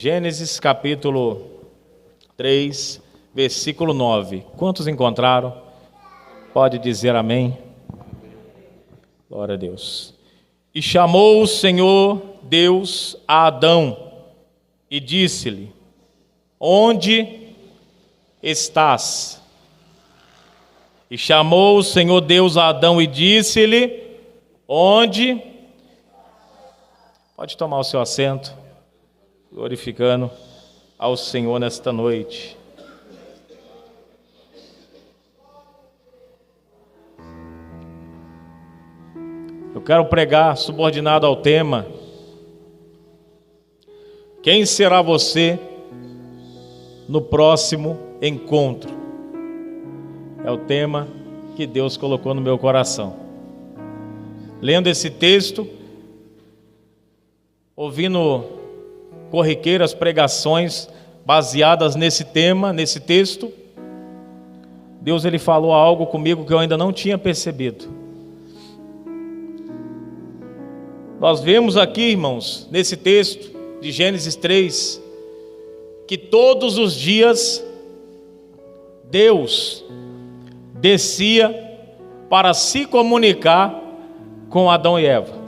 Gênesis capítulo 3, versículo 9. Quantos encontraram? Pode dizer amém. Glória a Deus. E chamou o Senhor Deus a Adão e disse-lhe: onde estás? E chamou o Senhor Deus a Adão e disse-lhe: onde? Pode tomar o seu assento, glorificando ao Senhor nesta noite. Eu quero pregar subordinado ao tema: quem será você no próximo encontro? É o tema que Deus colocou no meu coração. Lendo esse texto, ouvindo corriqueiras pregações baseadas nesse tema, nesse texto, Deus ele falou algo comigo que eu ainda não tinha percebido. Nós vemos aqui, irmãos, nesse texto de Gênesis 3, que todos os dias Deus descia para se comunicar com Adão e Eva.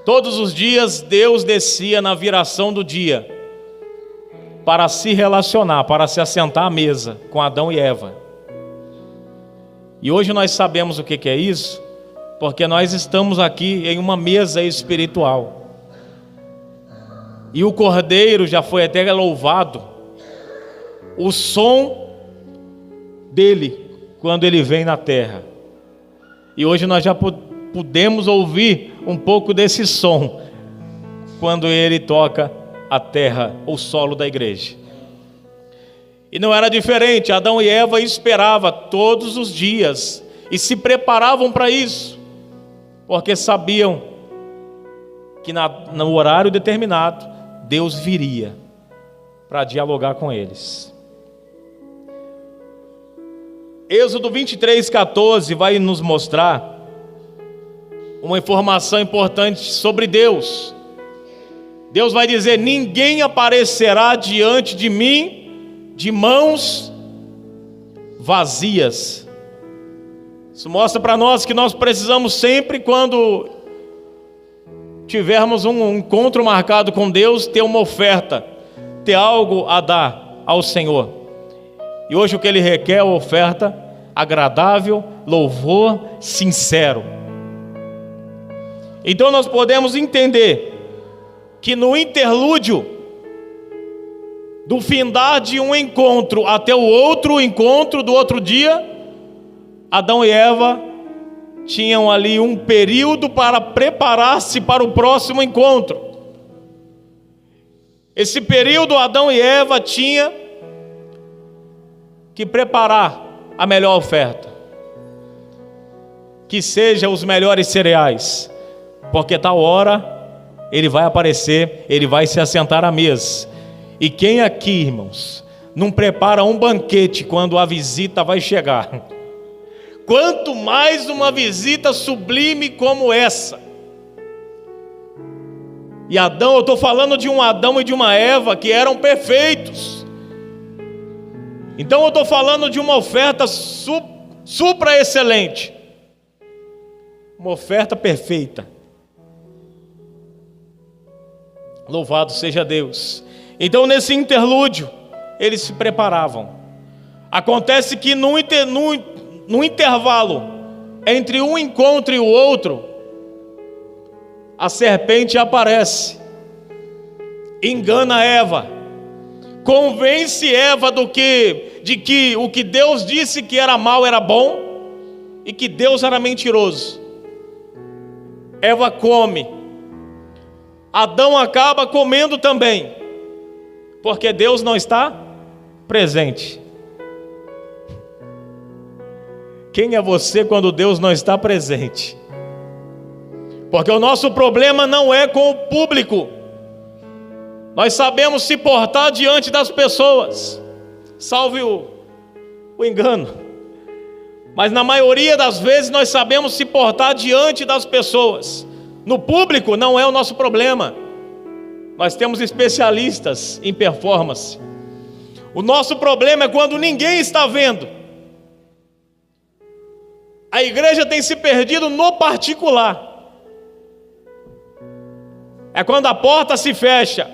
Todos os dias Deus descia na viração do dia para se relacionar, para se assentar à mesa com Adão e Eva. E hoje nós sabemos o que é isso, porque nós estamos aqui em uma mesa espiritual. E o Cordeiro já foi até louvado. O som dele quando ele vem na terra. E hoje nós já podemos ouvir um pouco desse som quando ele toca a terra, o solo da igreja. E não era diferente. Adão e Eva esperavam todos os dias e se preparavam para isso, porque sabiam que no horário determinado Deus viria para dialogar com eles. Êxodo 23:14 vai nos mostrar uma informação importante sobre Deus. Deus vai dizer: ninguém aparecerá diante de mim de mãos vazias. Isso mostra para nós que nós precisamos sempre, quando tivermos um encontro marcado com Deus, ter uma oferta, ter algo a dar ao Senhor. E hoje o que Ele requer é uma oferta agradável, louvor sincero. Então nós podemos entender que no interlúdio do findar de um encontro até o outro encontro do outro dia, Adão e Eva tinham ali um período para preparar-se para o próximo encontro. Esse período Adão e Eva tinham que preparar a melhor oferta, que seja os melhores cereais, porque tal hora ele vai aparecer, ele vai se assentar à mesa. E quem aqui, irmãos, não prepara um banquete quando a visita vai chegar? Quanto mais uma visita sublime como essa. E Adão, eu estou falando de um Adão e de uma Eva que eram perfeitos. Então eu estou falando de uma oferta supra excelente, uma oferta perfeita. Louvado seja Deus. Então nesse interlúdio eles se preparavam. Acontece que no intervalo entre um encontro e o outro, a serpente aparece, engana Eva, convence Eva de que o que Deus disse que era mal era bom e que Deus era mentiroso. Eva come, Adão acaba comendo também, porque Deus não está presente. Quem é você quando Deus não está presente? Porque o nosso problema não é com o público. Nós sabemos se portar diante das pessoas, salve o engano. Mas na maioria das vezes nós sabemos se portar diante das pessoas. No público não é o nosso problema. Nós temos especialistas em performance. O nosso problema é quando ninguém está vendo. A igreja tem se perdido no particular. É quando a porta se fecha.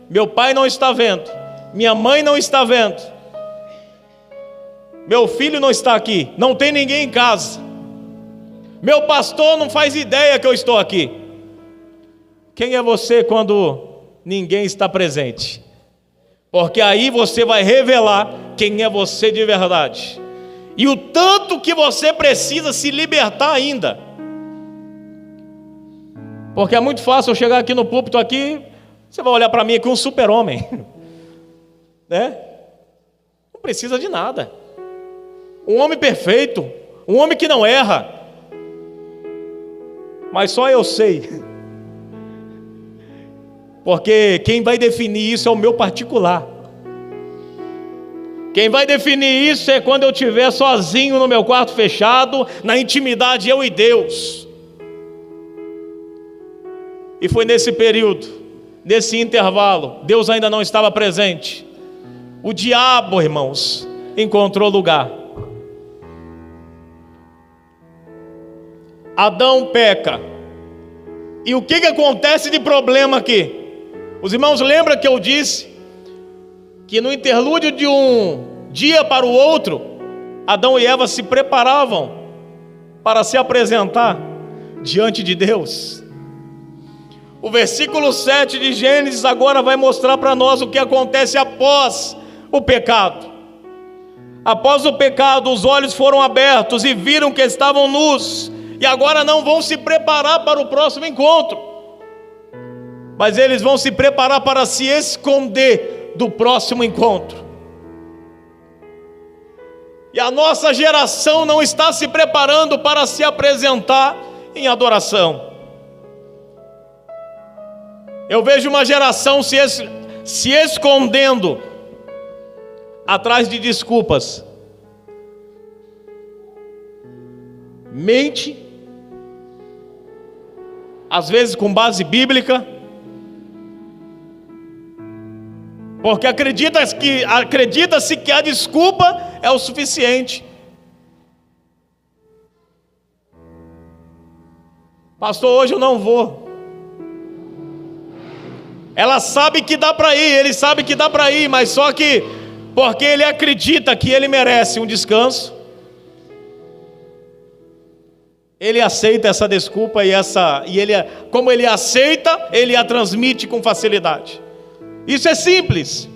Meu pai não está vendo. Minha mãe não está vendo. Meu filho não está aqui. Não tem ninguém em casa. Meu pastor não faz ideia que eu estou aqui. Quem é você quando ninguém está presente? Porque aí você vai revelar quem é você de verdade. E o tanto que você precisa se libertar ainda. Porque é muito fácil eu chegar aqui no púlpito aqui, você vai olhar para mim aqui um super-homem. Né? Não precisa de nada. Um homem perfeito, um homem que não erra. Mas só eu sei. Porque quem vai definir isso é o meu particular. Quem vai definir isso é quando eu estiver sozinho no meu quarto fechado, na intimidade eu e Deus. E foi nesse período, nesse intervalo, Deus ainda não estava presente. O diabo, irmãos, encontrou lugar. Adão peca. E o que acontece de problema aqui? Os irmãos lembram que eu disse que no interlúdio de um dia para o outro, Adão e Eva se preparavam para se apresentar diante de Deus. O versículo 7 de Gênesis agora vai mostrar para nós o que acontece após o pecado. Após o pecado, os olhos foram abertos e viram que estavam nus, e agora não vão se preparar para o próximo encontro, mas eles vão se preparar para se esconder do próximo encontro. E a nossa geração não está se preparando para se apresentar em adoração. Eu vejo uma geração se escondendo atrás de desculpas. Mente, às vezes com base bíblica, porque acredita-se que a desculpa é o suficiente. Pastor, hoje eu não vou. Ela sabe que dá para ir, ele sabe que dá para ir, mas só que porque ele acredita que ele merece um descanso, ele aceita essa desculpa como ele aceita, ele a transmite com facilidade. Isso é simples,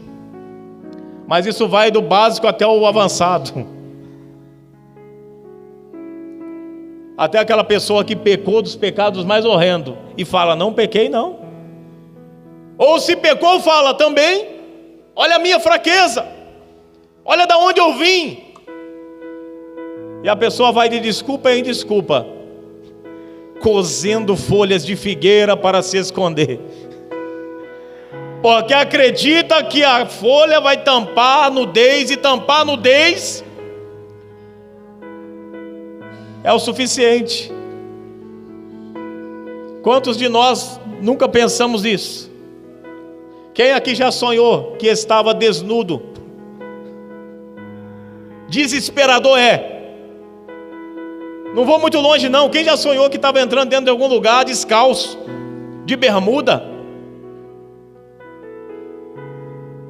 mas isso vai do básico até o avançado. Até aquela pessoa que pecou dos pecados mais horrendos e fala, não pequei não. Ou se pecou, fala também, olha a minha fraqueza, olha da onde eu vim. E a pessoa vai de desculpa em desculpa, cozendo folhas de figueira para se esconder, porque acredita que a folha vai tampar a nudez, e tampar a nudez é o suficiente. Quantos de nós nunca pensamos isso? Quem aqui já sonhou que estava desnudo? Desesperador é. Não vou muito longe não. Quem já sonhou que estava entrando dentro de algum lugar descalço, de bermuda?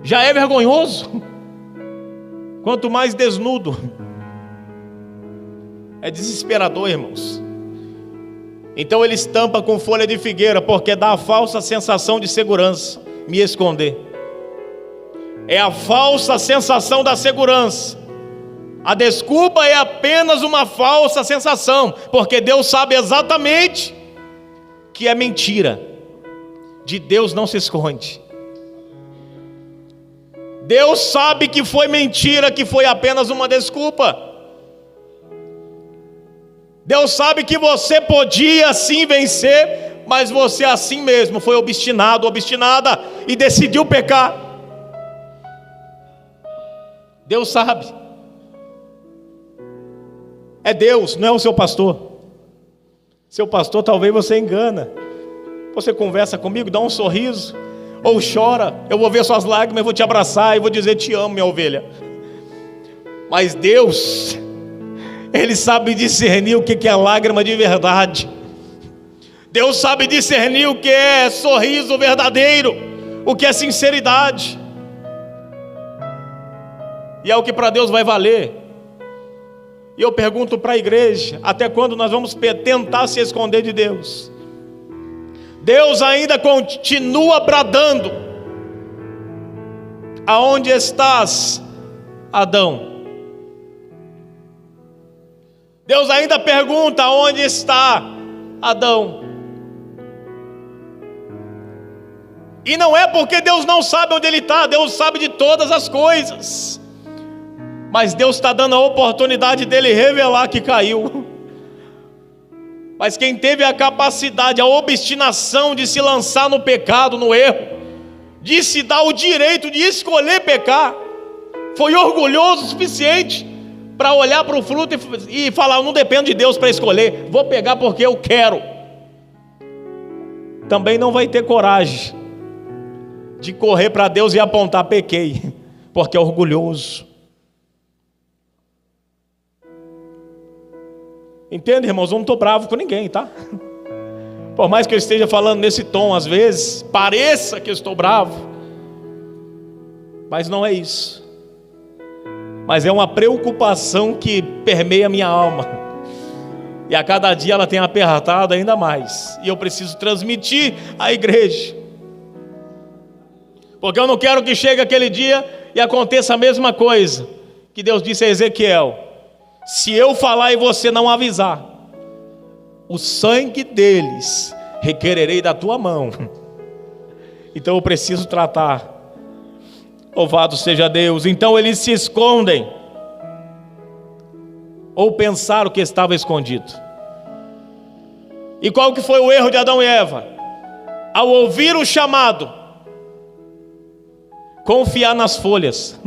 Já é vergonhoso. Quanto mais desnudo. É desesperador, irmãos. Então ele estampa com folha de figueira, porque dá a falsa sensação de segurança. Me esconder é a falsa sensação da segurança. A desculpa é apenas uma falsa sensação, porque Deus sabe exatamente que é mentira. De Deus não se esconde. Deus sabe que foi mentira, que foi apenas uma desculpa. Deus sabe que você podia sim vencer, mas você assim mesmo foi obstinado, obstinada, e decidiu pecar. Deus sabe. É Deus, não é o seu pastor. Seu pastor talvez você engana. Você conversa comigo, dá um sorriso. ou chora, eu vou ver suas lágrimas, eu vou te abraçar e vou dizer: te amo, minha ovelha. Mas Deus, Ele sabe discernir o que é lágrima de verdade. Deus sabe discernir o que é sorriso verdadeiro, o que é sinceridade. E é o que para Deus vai valer. E eu pergunto para a igreja: até quando nós vamos tentar se esconder de Deus? Deus ainda continua bradando: aonde estás, Adão? Deus ainda pergunta: onde está Adão? E não é porque Deus não sabe onde ele está, Deus sabe de todas as coisas, mas Deus está dando a oportunidade dele revelar que caiu. Mas quem teve a capacidade, a obstinação de se lançar no pecado, no erro, de se dar o direito de escolher pecar, foi orgulhoso o suficiente para olhar para o fruto e falar: eu não dependo de Deus para escolher, vou pegar porque eu quero. Também não vai ter coragem de correr para Deus e apontar: pequei, porque é orgulhoso. Entende, irmãos? Eu não estou bravo com ninguém, tá? Por mais que eu esteja falando nesse tom, às vezes pareça que eu estou bravo, mas não é isso. Mas é uma preocupação que permeia a minha alma, e a cada dia ela tem apertado ainda mais, e eu preciso transmitir à igreja, porque eu não quero que chegue aquele dia e aconteça a mesma coisa que Deus disse a Ezequiel: se eu falar e você não avisar, o sangue deles requererei da tua mão. Então eu preciso tratar. Louvado seja Deus. Então eles se escondem, ou pensaram que estava escondido. E qual que foi o erro de Adão e Eva? Ao ouvir o chamado, confiar nas folhas.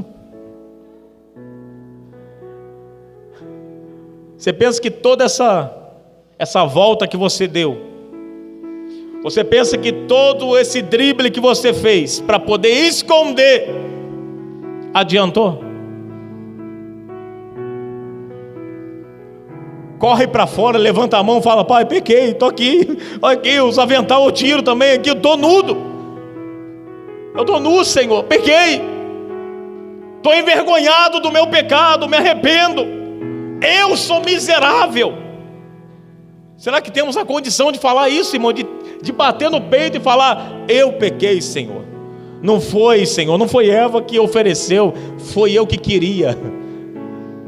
Você pensa que toda essa volta que você deu, você pensa que todo esse drible que você fez para poder esconder, adiantou? Corre para fora, levanta a mão e fala: pai, pequei, estou aqui, olha aqui, os avental eu tiro também aqui, eu estou nudo, eu estou nu, Senhor, pequei, estou envergonhado do meu pecado, me arrependo, eu sou miserável. Será que temos a condição de falar isso, irmão? De bater no peito e falar: eu pequei, Senhor. Não foi, Senhor, não foi Eva que ofereceu, foi eu que queria.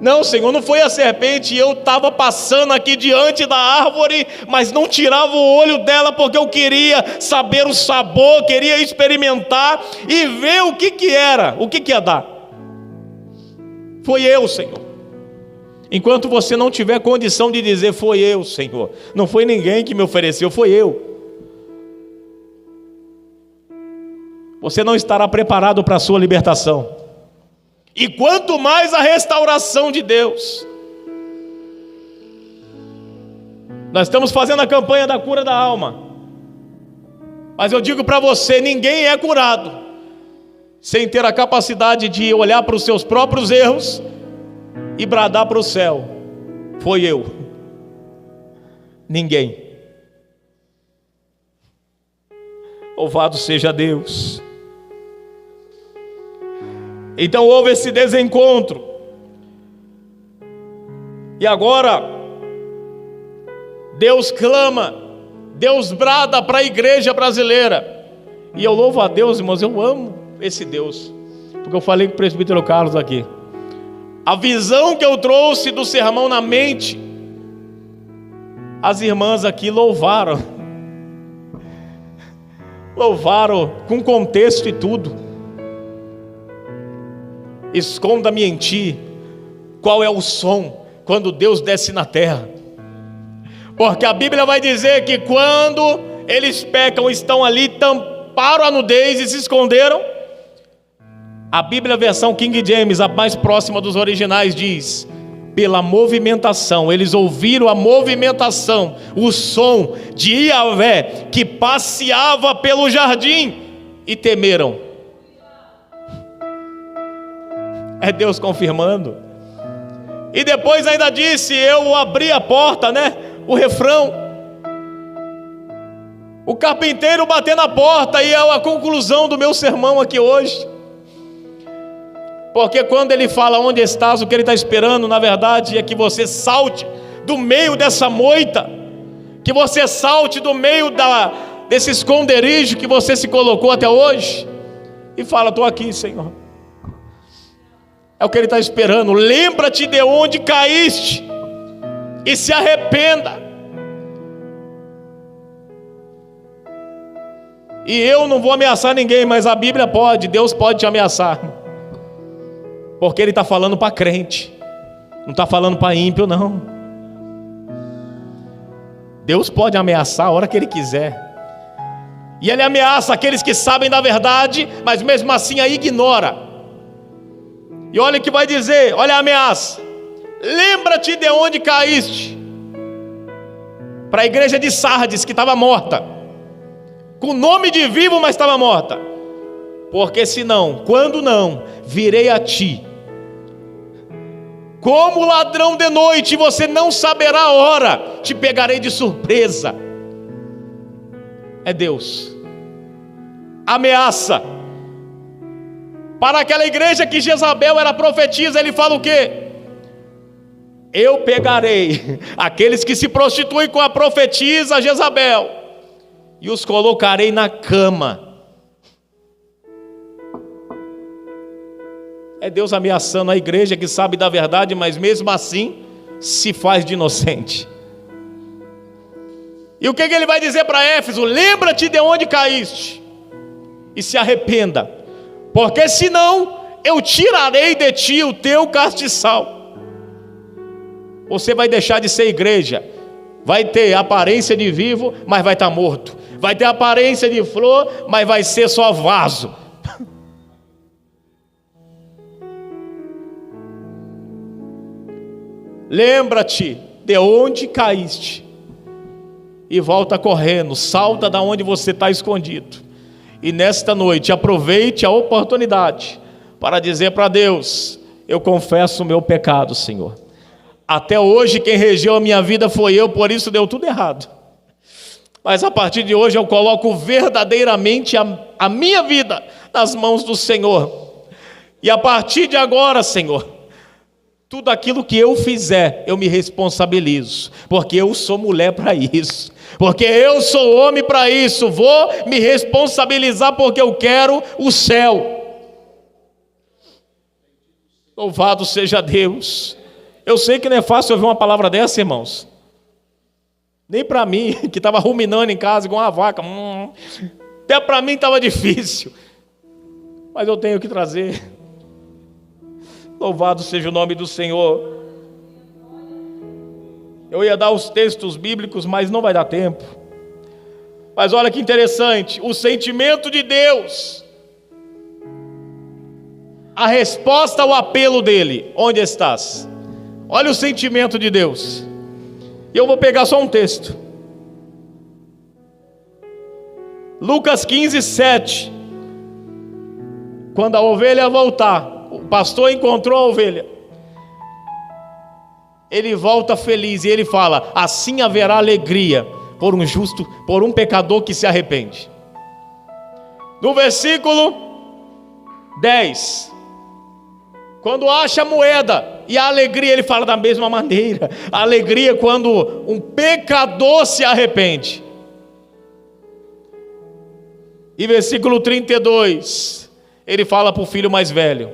Não, Senhor, não foi a serpente, eu estava passando aqui diante da árvore, mas não tirava o olho dela porque eu queria saber o sabor, queria experimentar e ver o que era, o que ia dar. Foi eu, Senhor. Enquanto você não tiver condição de dizer: foi eu, Senhor, não foi ninguém que me ofereceu, foi eu, você não estará preparado para a sua libertação. E quanto mais a restauração de Deus. Nós estamos fazendo a campanha da cura da alma, mas eu digo para você: ninguém é curado sem ter a capacidade de olhar para os seus próprios erros e bradar para o céu: foi eu. Ninguém. Louvado seja Deus. Então houve esse desencontro, e agora Deus clama, Deus brada para a igreja brasileira. E eu louvo a Deus, irmãos, eu amo esse Deus, porque eu falei com o presbítero Carlos aqui, a visão que eu trouxe do sermão na mente, as irmãs aqui louvaram com contexto e tudo. Esconda-me em ti qual é o som quando Deus desce na terra, porque a Bíblia vai dizer que quando eles pecam, estão ali, tamparam a nudez e se esconderam. A Bíblia versão King James, a mais próxima dos originais, diz: pela movimentação, eles ouviram a movimentação, o som de Yahvé que passeava pelo jardim. e temeram. É Deus confirmando. E depois ainda disse: eu abri a porta, né? O refrão. O carpinteiro batendo na porta, e é a conclusão do meu sermão aqui hoje. Porque quando ele fala onde estás, o que ele está esperando, na verdade, é que você salte do meio dessa moita, que você salte do meio desse esconderijo que você se colocou até hoje, e fala: estou aqui, Senhor. É o que ele está esperando. Lembra-te de onde caíste e se arrependa. E eu não vou ameaçar ninguém, mas a Bíblia pode, Deus pode te ameaçar, porque ele está falando para crente, não está falando para ímpio, não. Deus pode ameaçar a hora que ele quiser, e ele ameaça aqueles que sabem da verdade, mas mesmo assim a ignora. E olha o que vai dizer, olha a ameaça: lembra-te de onde caíste. Para a igreja de Sardes, que estava morta, com nome de vivo, mas estava morta. Porque senão, quando não, virei a ti como ladrão de noite, e você não saberá a hora, te pegarei de surpresa. É Deus. Ameaça. Para aquela igreja que Jezabel era profetisa, ele fala o quê? Eu pegarei aqueles que se prostituem com a profetisa Jezabel e os colocarei na cama. É Deus ameaçando a igreja que sabe da verdade, mas mesmo assim se faz de inocente. E o que ele vai dizer para Éfeso? Lembra-te de onde caíste e se arrependa, porque senão eu tirarei de ti o teu castiçal. Você vai deixar de ser igreja, vai ter aparência de vivo, mas vai estar morto. Vai ter aparência de flor, mas vai ser só vaso. Lembra-te de onde caíste e volta correndo, salta da onde você está escondido. E nesta noite aproveite a oportunidade para dizer para Deus: eu confesso o meu pecado, Senhor. Até hoje quem regeu a minha vida foi eu, por isso deu tudo errado. Mas a partir de hoje eu coloco verdadeiramente a minha vida nas mãos do Senhor. E a partir de agora, Senhor, tudo aquilo que eu fizer, eu me responsabilizo, porque eu sou mulher para isso, porque eu sou homem para isso. Vou me responsabilizar porque eu quero o céu. Louvado seja Deus. Eu sei que não é fácil ouvir uma palavra dessa, irmãos. Nem para mim, que estava ruminando em casa igual uma vaca. Até para mim estava difícil. Mas eu tenho que trazer. Louvado seja o nome do Senhor. Eu ia dar os textos bíblicos, mas não vai dar tempo. Mas olha que interessante, o sentimento de Deus, a resposta ao apelo dele: onde estás? Olha o sentimento de Deus. E eu vou pegar só um texto. Lucas 15, 7. Quando a ovelha voltar, o pastor encontrou a ovelha, ele volta feliz e ele fala: assim haverá alegria por um justo, por um pecador que se arrepende. No versículo 10, quando acha a moeda, e a alegria, ele fala da mesma maneira, a alegria quando um pecador se arrepende. E versículo 32, ele fala para o filho mais velho,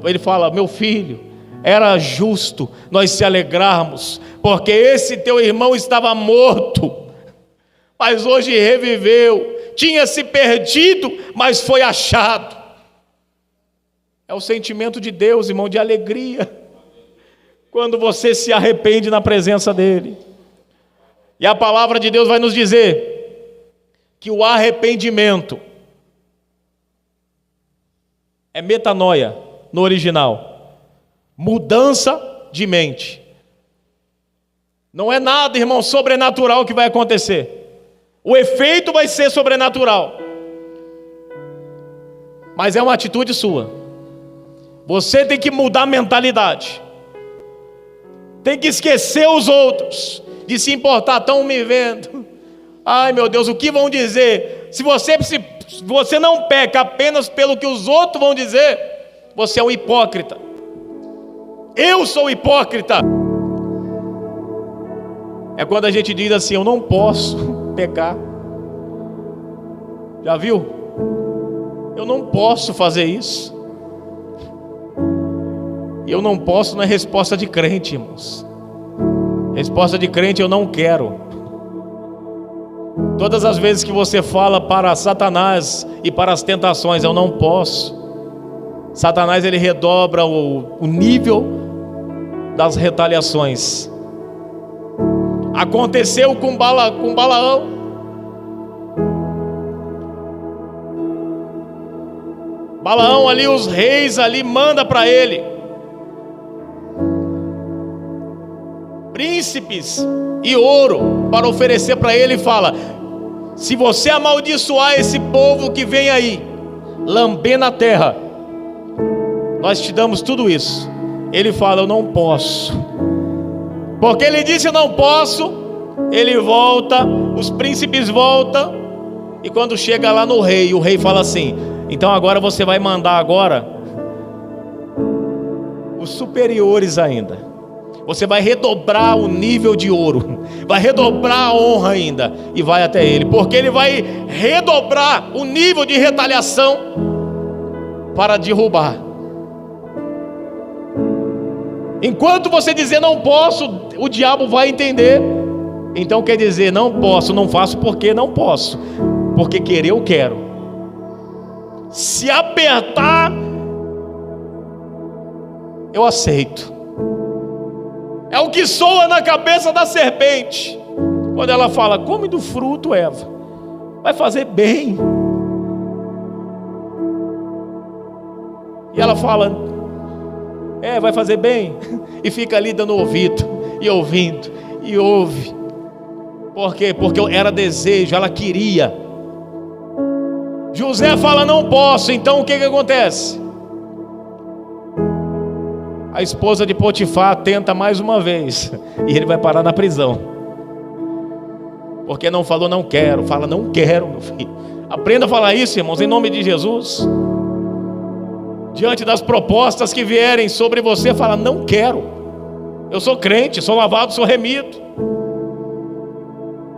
ele fala: meu filho, era justo nós se alegrarmos, porque esse teu irmão estava morto, mas hoje reviveu, tinha se perdido, mas foi achado. É o sentimento de Deus, irmão, de alegria, quando você se arrepende na presença dele. E a palavra de Deus vai nos dizer que o arrependimento é metanoia no original, mudança de mente. Não é nada, irmão, sobrenatural que vai acontecer. O efeito vai ser sobrenatural, Mas é uma atitude sua. Você tem que mudar a mentalidade. Tem que esquecer os outros, de se importar, estão me vendo. Ai meu Deus, o que vão dizer? Se você não peca apenas pelo que os outros vão dizer, você é um hipócrita. Eu sou hipócrita. É quando a gente diz assim: eu não posso pecar. Já viu? Eu não posso fazer isso. E eu não posso não é resposta de crente, irmãos. Resposta de crente: eu não quero. Todas as vezes que você fala para Satanás e para as tentações, eu não posso, Satanás ele redobra o nível das retaliações. Aconteceu com Balaão. Balaão ali, os reis ali manda para ele príncipes e ouro para oferecer para ele, e fala: se você amaldiçoar esse povo que vem aí, lambendo a terra, nós te damos tudo isso. Ele fala: eu não posso. Porque ele disse: eu não posso. Ele volta, os príncipes voltam, e quando chega lá no rei, o rei fala assim: então agora você vai mandar agora os superiores ainda. Você vai redobrar o nível de ouro, vai redobrar a honra ainda, e vai até ele, porque ele vai redobrar o nível de retaliação para derrubar. Enquanto você dizer não posso, o diabo vai entender. Então quer dizer, não posso, não faço porque não posso, porque querer eu quero. Se apertar, eu aceito. É o que soa na cabeça da serpente, quando ela fala: come do fruto, Eva, vai fazer bem. E ela fala: vai fazer bem. E fica ali dando ouvido, e ouvindo, e ouve. Por quê? Porque era desejo, ela queria. José fala: não posso. Então o que acontece? A esposa de Potifar tenta mais uma vez, e ele vai parar na prisão, porque não falou não quero. Fala: não quero, meu filho. Aprenda a falar isso, irmãos, em nome de Jesus. Diante das propostas que vierem sobre você, fala: não quero. Eu sou crente, sou lavado, sou remido.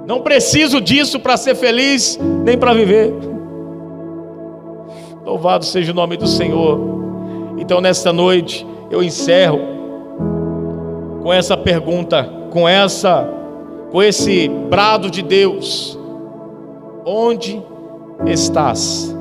Não preciso disso para ser feliz, nem para viver. Louvado seja o nome do Senhor. Então nesta noite eu encerro com essa pergunta, com esse brado de Deus: onde estás?